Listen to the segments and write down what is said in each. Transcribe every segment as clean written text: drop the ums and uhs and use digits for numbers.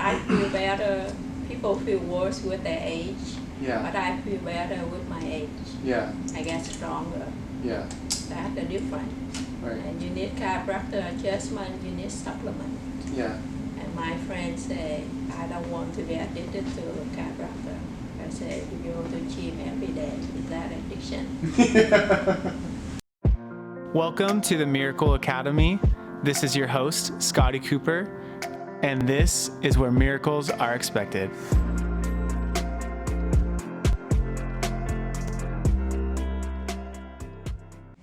I feel better. People feel worse with their age, Yeah. but I feel better with my age. Yeah. I get stronger. Yeah. That's the difference. Right. And you need chiropractor adjustment, you need supplement. Yeah. And my friends say, I don't want to be addicted to chiropractor. I say, you go to gym every day. Is that addiction? Welcome to the Miracle Academy. This is your host, Scotty Cooper, and this is where miracles are expected.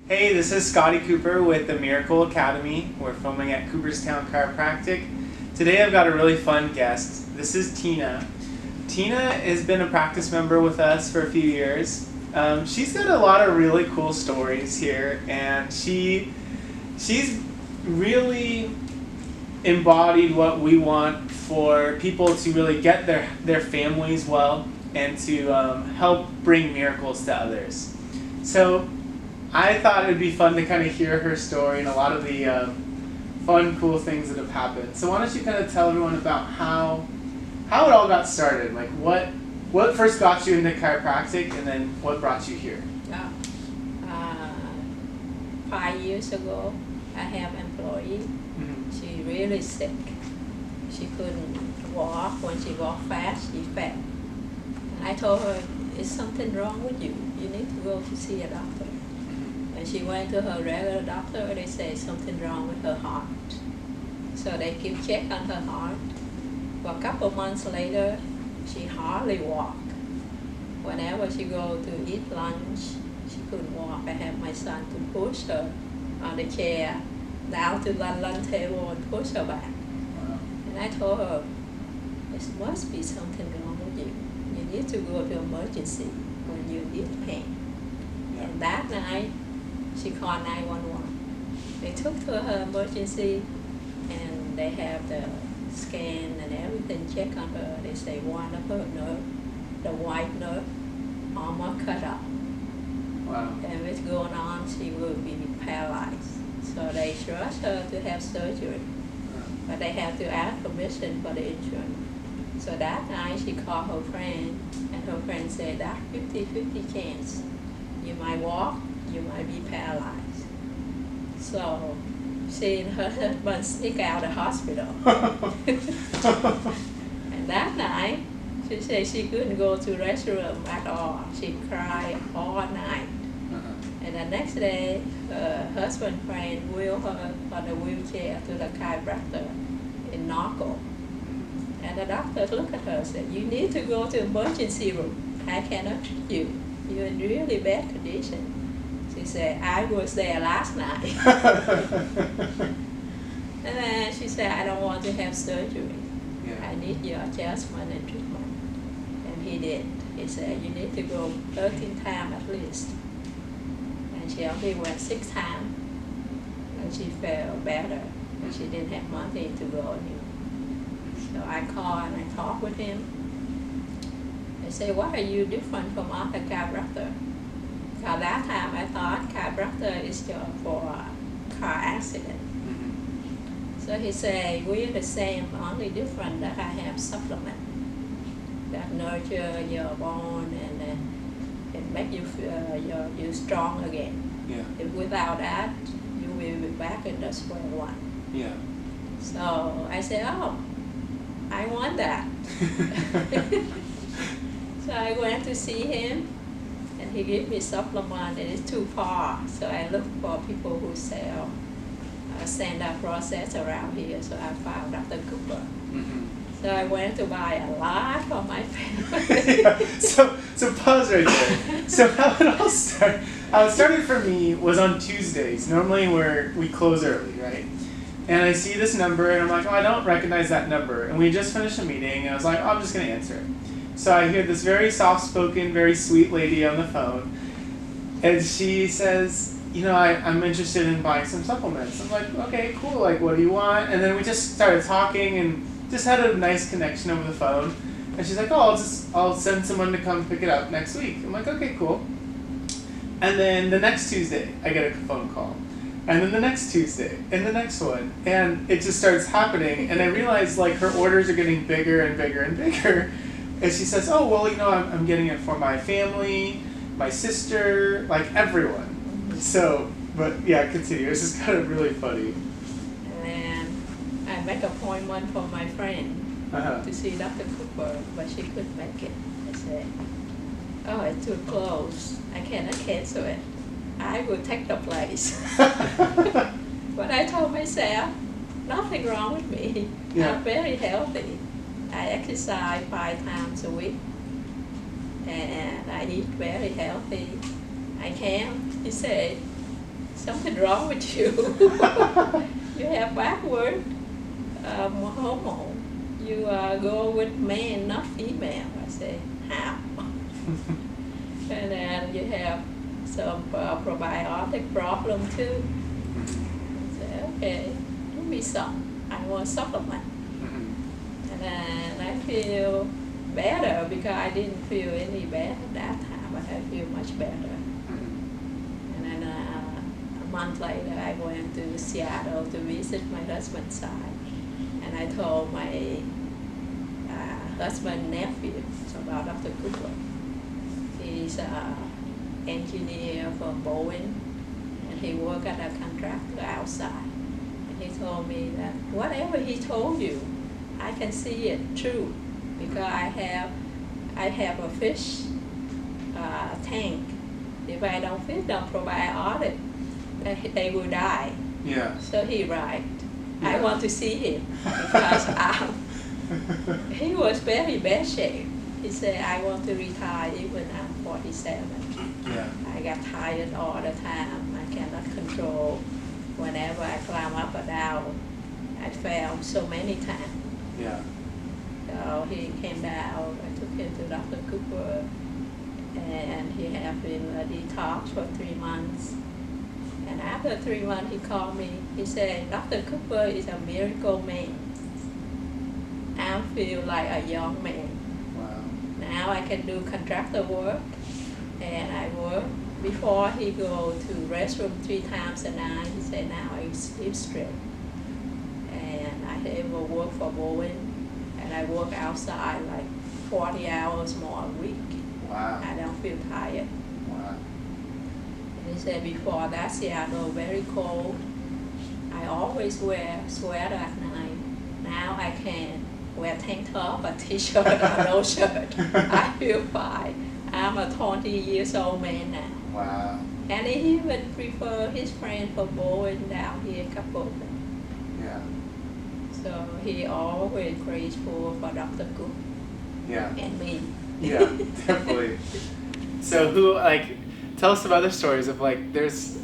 Hey, this is Scotty Cooper with the Miracle Academy. We're filming at Cooperstown Chiropractic. Today I've got a really fun guest. This is Tina. Tina has been a practice member with us for a few years. She's got a lot of really cool stories here, and she's really embodied what we want for people to really get their families well and to help bring miracles to others. So I thought it would be fun to kind of hear her story and a lot of the fun, cool things that have happened. So why don't you kind of tell everyone about how it all got started? Like what first got you into chiropractic, and then what brought you here? 5 years ago, I have an employee. Mm-hmm. She really sick. She couldn't walk. When she walked fast, she fell. And I told her, is something wrong with you? You need to go to see a doctor. And she went to her regular doctor. They say something wrong with her heart. So they keep check on her heart. Well, a couple months later, she hardly walk. Whenever she go to eat lunch, she couldn't walk. I have my son to push her on the chair down to the lunch table and push her back. Wow. And I told her, there must be something wrong with you. You need to go to emergency when you feel pain. Yeah. And that night, she called 911. They took to her emergency, and they have the scan and everything, check on her. They say one of her nerve, the white nerve, almost cut off. Wow. And it's going on, she will be paralyzed. So they rushed her to have surgery, but they have to ask permission for the insurance. So that night she called her friend, and her friend said, that's 50-50 chance. You might walk, you might be paralyzed. So she and her husband sneak out of the hospital. And that night, she said she couldn't go to the restroom at all. She cried all night. And the next day, her husband friend wheeled her on a wheelchair to the chiropractor in Naco. And the doctor looked at her and said, you need to go to emergency room. I cannot treat you. You're in really bad condition. She said, I was there last night. And then she said, I don't want to have surgery. Yeah. I need your adjustment and treatment. And he did. He said, you need to go 13 times at least. And she only went 6 times. And she felt better. And she didn't have money to go anymore. So I called and I talked with him. I said, what are you different from other chiropractor? Because that time I thought chiropractor is just for a car accident. So he said, we're the same, only different that I have supplement that nurture your bone and make you feel you strong again. Yeah. If without that, you will be back in the square one. Yeah. So I said, oh, I want that. So I went to see him, and he gave me supplement, and it's too far. So I looked for people who sell stand-up process around here, so I found Dr. Cooper. Mm-hmm. So I went to buy a lot for my family. So pause right there. So how it all started? How it started for me was on Tuesdays. Normally we close early, right? And I see this number, and I'm like, oh, I don't recognize that number. And we just finished a meeting, and I was like, oh, I'm just gonna answer it. So I hear this very soft-spoken, very sweet lady on the phone, and she says, you know, I'm interested in buying some supplements. I'm like, okay, cool, like, what do you want? And then we just started talking and just had a nice connection over the phone. And she's like, oh, I'll send someone to come pick it up next week. I'm like, okay, cool. And then the next Tuesday, I get a phone call. And then the next Tuesday, and the next one, and it just starts happening. And I realize like her orders are getting bigger and bigger and bigger. And she says, "Oh well, you know, I'm getting it for my family, my sister, like everyone." So, but yeah, continue. It's just kind of really funny. And I make an appointment for my friend to see Dr. Cooper, but she couldn't make it. I said, "Oh, it's too close. I cannot cancel it. I will take the place." But I told myself, nothing wrong with me. Yeah. I'm very healthy. I exercise 5 times a week, and I eat very healthy. I can. He said, something wrong with you. You have backward hormone. You go with man, not female. I said, how? And then you have some probiotic problem too. I said, okay, give me some. I want supplement. And then I feel better because I didn't feel any better at that time, but I feel much better. And then a month later, I went to Seattle to visit my husband's side. And I told my husband's nephew about Dr. Cooper. He's an engineer for Boeing, and he worked at a contractor outside. And he told me that whatever he told you, I can see it true, because I have a fish tank. If I don't feed them probiotic, they will die. Yeah. So he right. Yeah. I want to see him because he was very bad shape. He said, I want to retire even I'm 47. Yeah. I got tired all the time. I cannot control. Whenever I climb up or down, I fell so many times. Yeah. So he came down. I took him to Dr. Cooper, and he had been detox for 3 months. And after 3 months, he called me. He said, Dr. Cooper is a miracle man. I feel like a young man. Wow. Now I can do contractor work, and I work. Before he go to restroom 3 times a night, he said now I sleep straight. And I ever work for Boeing, and I work outside like 40 hours more a week. Wow. I don't feel tired. Wow. And he said before that Seattle very cold. I always wear sweater at night. Now I can wear tank top, a t-shirt, or no shirt. I feel fine. I'm a 20 years old man now. Wow. And he even prefer his friend for Boeing down here, couple. Yeah. So he always grateful for Dr. Cook Yeah. and me. Yeah, definitely. So who, like, tell us some other stories of like, there's,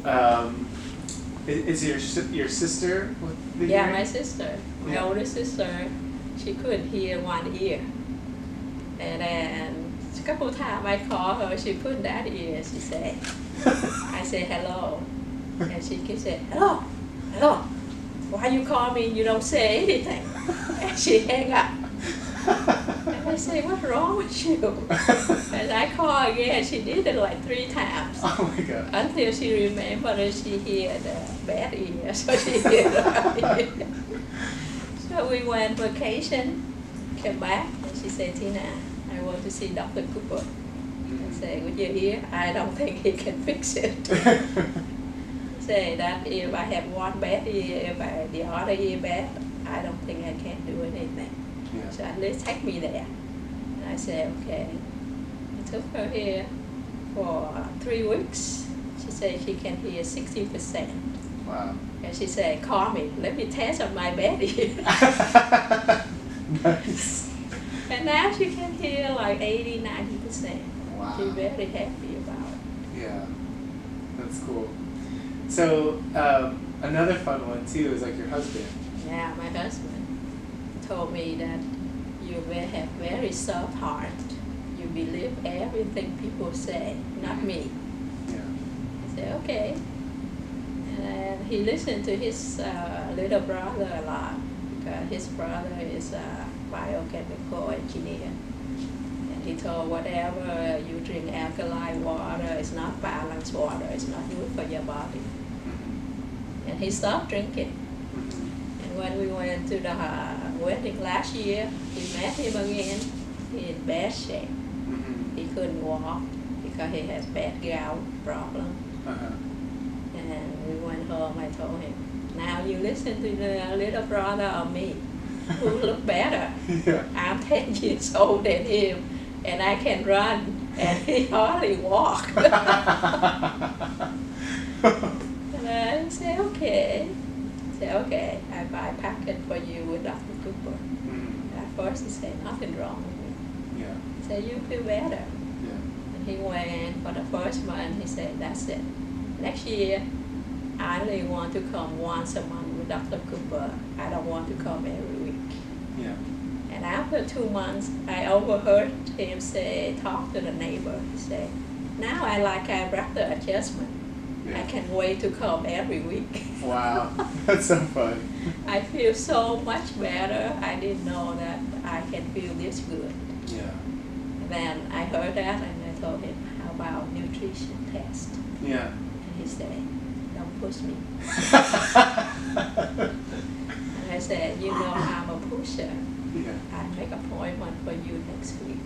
is your sister with the Yeah, hearing? my sister, my Yeah. older sister, she couldn't hear 1 ear. And then a couple of times I call her, she put that ear, she said, I say hello. And she keeps saying, hello, hello. Why you call me, you don't say anything? And she hang up. And I say, what's wrong with you? And I call again, she did it like 3 times. Oh my god. Until she remembered that she heard the bad ear, so she did it. So we went vacation, came back, and she said, Tina, I want to see Dr. Cooper. I said, with your ear, I don't think he can fix it. Say that if I have one bad ear, if the other ear bad, I don't think I can do anything. Yeah. So at least take me there. And I said, okay. I took her here for 3 weeks. She said she can hear 60%. Wow. And she said, call me, let me test on my bad ear. Nice. And now she can hear like 80-90%. Wow. She's very happy about it. Yeah. That's cool. So, another fun one too is like your husband. Yeah, my husband told me that you will have very soft heart. You believe everything people say, not me. Yeah. I said, okay. And he listened to his little brother a lot, because his brother is a biochemical engineer. And he told whatever you drink alkaline water is not balanced water, it's not good for your body. and he stopped drinking. Mhm. And when we went to the wedding last year, we met him again in bad shape. Mhm. He couldn't walk because he has bad gout problem. Uh-huh. And we went home, I told him, now you listen to the little brother of me, who look better. Yeah. I'm 10 years old than him, and I can run, and he hardly walk. And I said, okay. I said, okay, I buy a packet for you with Dr. Cooper. Mhm. At first he said, nothing wrong with me. Yeah. He said, you feel better. Yeah. And he went for the first month, he said, that's it. Next year, I only want to come once a month with Dr. Cooper. I don't want to come every week. Yeah. And after 2 months, I overheard him say, talk to the neighbor. He said, now I like chiropractor adjustment. I Yeah. can't wait to come every week. Wow. That's so funny. I feel so much better. I didn't know that I can feel this good. Yeah. Then I heard that and I told him, how about nutrition test? Yeah. And he said, don't push me. And I said, you know I'm a pusher. Yeah. I'll make an appointment for you next week.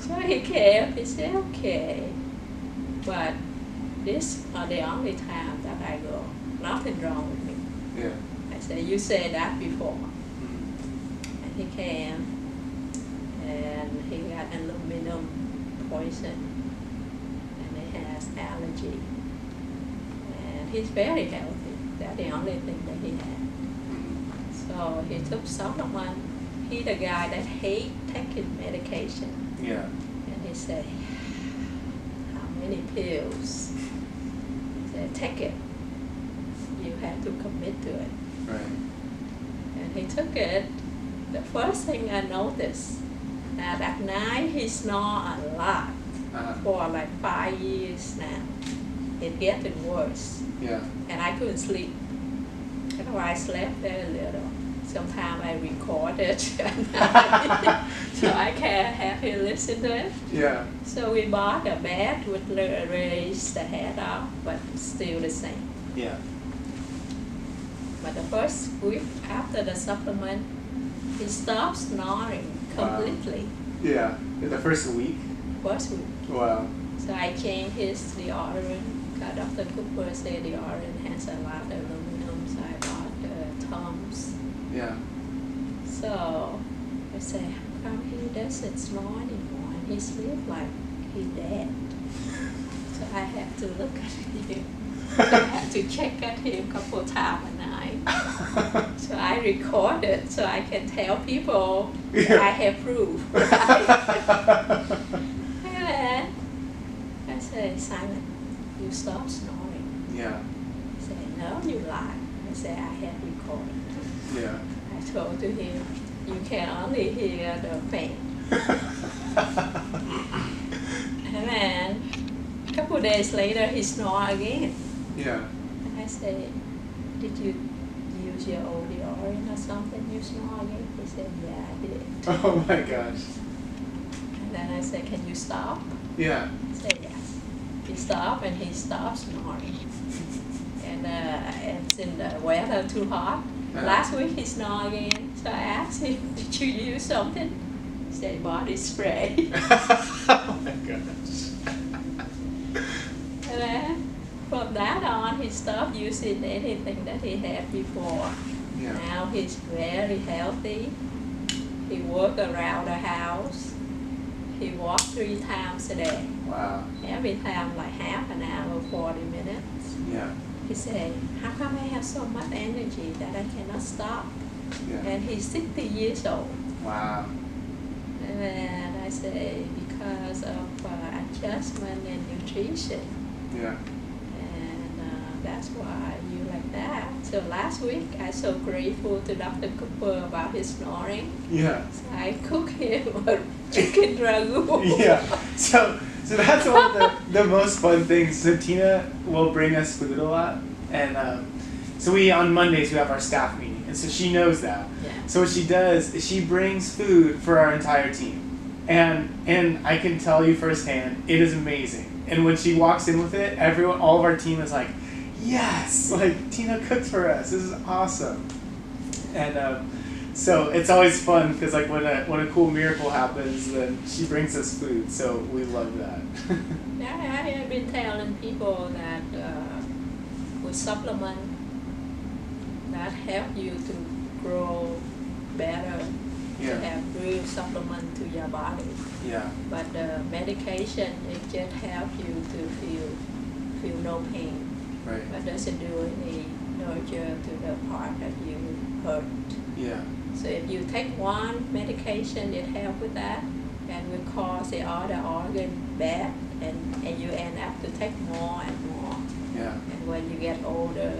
So he came, he said, okay. But this are the only time that I go. Nothing wrong with me. Yeah. I said, you said that before. Mhm. And he came and he got aluminum poison and he has allergy. And he's very healthy. That's the only thing that he had. Mhm. So he took supplement. He the guy that hate taking medication. Yeah. And he said, how many pills? He said, take it. You have to commit to it. Right. And he took it. The first thing I noticed, that at night he snore a lot Uh-huh. for like 5 years now. It's getting worse. Yeah. And I couldn't sleep. So I slept very little. Sometimes I record it so I can have him listen to it. Yeah. So we bought a bed with raise the head up, but still the same. Yeah. But the first week after the supplement, he stopped snoring completely. Yeah. The first week. First week. Wow. So I changed his deodorant. Dr. Cooper said deodorant has a lot of aluminum, so I bought Tom's. Yeah. So I said, how come he doesn't snore anymore? And he sleeps like he dead. So I have to look at him. I have to check at him a couple times a night. So I record it so I can tell people Yeah. I have proof. And then I say, Simon, you stop snoring. Yeah. He said, no, you lie. I said, I have recorded. Yeah. I told to him, you can only hear the fan. And then a couple days later, he snored again. Yeah. And I said, did you use your old deodorant or something? You snore again? He said, yeah, I did. Oh my gosh. And then I said, can you stop? Yeah. He said, yes. He stopped and he stopped snoring. And since the weather too hot, last week he snored again. So I asked him, did you use something? He said, body spray. Oh my gosh. And then from that on, he stopped using anything that he had before. Yeah. Now he's very healthy. He works around the house. He walks 3 times a day. Wow. Every time like half an hour, 40 minutes. Yeah. He said, how come I have so much energy that I cannot stop? Yeah. And he's 60 years old. Wow. And I say, because of adjustment and nutrition. Yeah. And that's why you like that. So last week, I so grateful to Dr. Cooper about his snoring. Yeah. So I cooked him a chicken ragu. Yeah. So that's one of the most fun things. So Tina will bring us food a lot, and so on Mondays we have our staff meeting, and so she knows that. Yeah. So what she does is she brings food for our entire team, And I can tell you firsthand, it is amazing. And when she walks in with it, all of our team is like, yes, like Tina cooked for us. This is awesome. And so it's always fun because like when a cool miracle happens, then she brings us food. So we love that. Yeah, I have been telling people that with supplement that help you to grow better, to Yeah. have real supplement to your body. Yeah. But the medication, it just helps you to feel no pain. Right. But doesn't do any nurture to the part that you hurt. Yeah. So if you take one medication, it helps with that, and will cause the other organ bad, and you end up to take more and more. Yeah. And when you get older,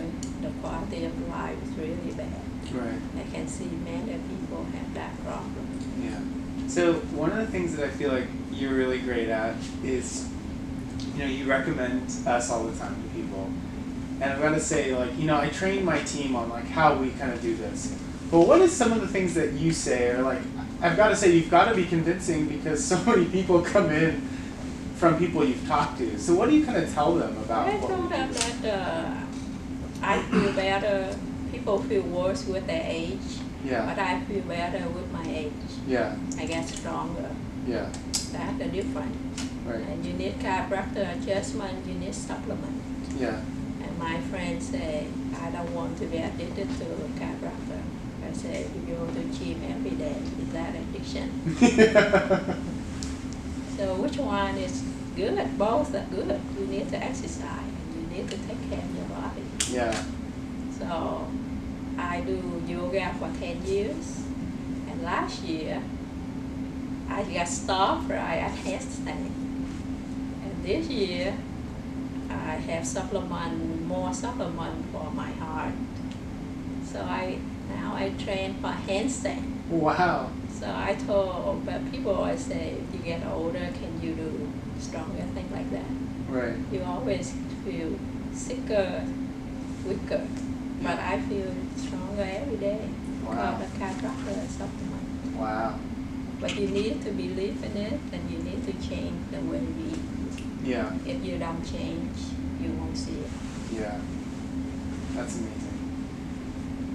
the quality of life is really bad. Right. I can see many people have that problem. Yeah. So one of the things that I feel like you're really great at is, you recommend us all the time to people. And I've got to say, like, I train my team on like how we kind of do this. But what is some of the things that you say, or like, I've got to say you've got to be convincing because so many people come in from people you've talked to. So what do you kind of tell them about I what told we them do? that I feel better. People feel worse with their age, Yeah. but I feel better with my age. Yeah. I get stronger. Yeah. That's the difference. Right. And you need chiropractor adjustment, you need supplement. Yeah. And my friends say, I don't want to be addicted to chiropractor. I say, you go to gym every day, is that addiction? So which one is good? Both are good. You need to exercise and you need to take care of your body. Yeah. So I do yoga for 10 years. And last year, I got stopped right at handstand. And this year, I have more supplement for my heart. So now I train for handstand. Wow. So I told, but people always say, if you get older, can you do stronger, things like that. Right. You always feel sicker, weaker. But I feel stronger every day Wow. because of chiropractor supplement. Wow. But you need to believe in it and you need to change the way we eat. Yeah. If you don't change, you won't see it. Yeah. That's amazing.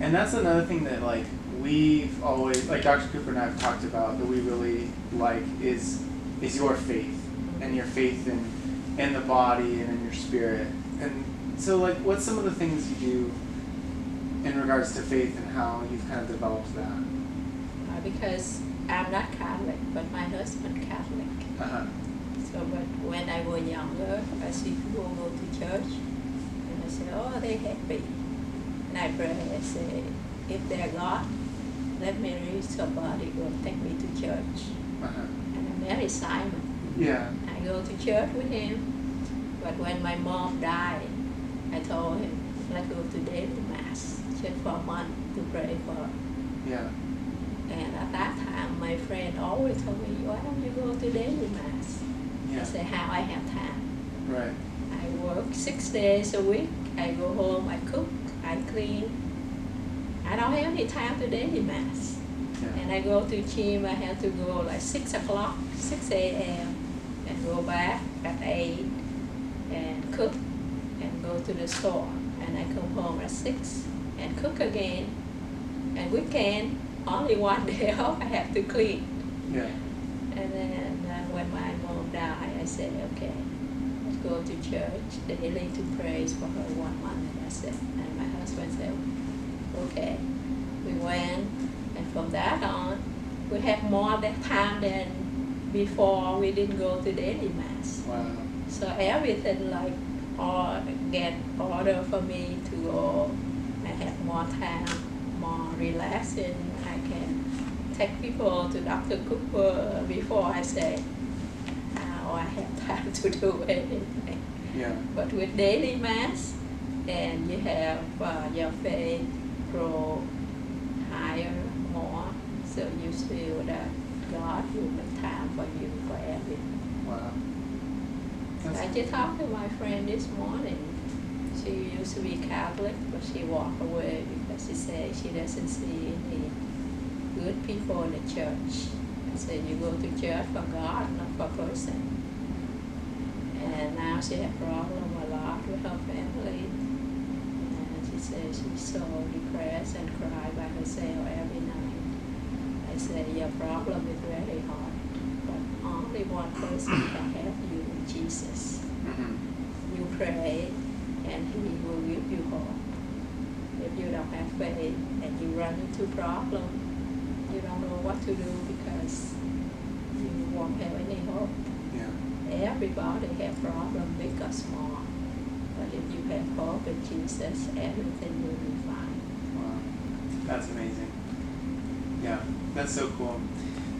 And that's another thing that like we've always, like Dr. Cooper and I have talked about, that we really like is your faith and your faith in the body and in your spirit. And so like what's some of the things you do in regards to faith and how you've kind of developed that? Because I'm not Catholic, but my husband Catholic. Uh-huh. So, but when I was younger, I see people go to church, and I say, oh, they're happy. And I pray, I say, if they're God, let me reach somebody go take me to church. Uh-huh. And I married Simon. Yeah. I go to church with him, but when my mom died, I told him, let's go to daily mass, just for a month to pray for her. Yeah. And at that time, my friend always told me, why don't you go to daily mass? I Yeah. said, how I have time. Right. I work 6 days a week. I go home, I cook, I clean. I don't have any time to daily mass. Yeah. And I go to gym, I have to go like 6 o'clock, 6 a.m. and go back at 8 and cook and go to the store. And I come home at 6 and cook again. And weekend, only one day off, I have to clean. Yeah. And then when my mom died, I said, okay, let's go to church daily to praise for her 1 month. And that's it. And my husband said, okay. We went, and from that on, we had more that time than before we didn't go to daily mass. Wow. So everything like get order for me to go. I have more time, more relaxing. I can take people to Dr. Cooper before I say, now I have time to do anything. Yeah. But with daily mass, and you have your faith grow higher, more, so you feel that God will make time for you for everything. Wow. I just talked to my friend this morning. She used to be Catholic, but she walked away because she said she doesn't see any good people in the church. I said, you go to church for God, not for person. And now she had problem a lot with her family. And she said she's so depressed and cry by herself every night. I said, your problem is very hard, but only one person can help you, Jesus. Mm-hmm. You pray and he will give you hope. If you don't have faith and you run into problem, you don't know what to do because you won't have any hope. Yeah. Everybody have problem, big or small. But if you have hope in Jesus, everything will be fine. Wow. That's amazing. Yeah, that's so cool.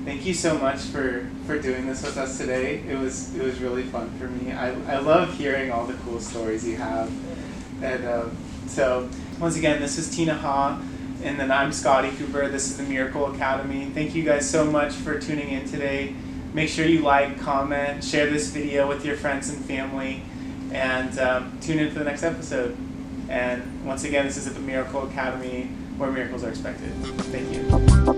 Thank you so much for doing this with us today. It was really fun for me. I love hearing all the cool stories you have. And so once again, this is Tina Ha, and then I'm Scotty Cooper. This is the Miracle Academy. Thank you guys so much for tuning in today. Make sure you like, comment, share this video with your friends and family, and tune in for the next episode. And once again, this is at the Miracle Academy, where miracles are expected. Thank you.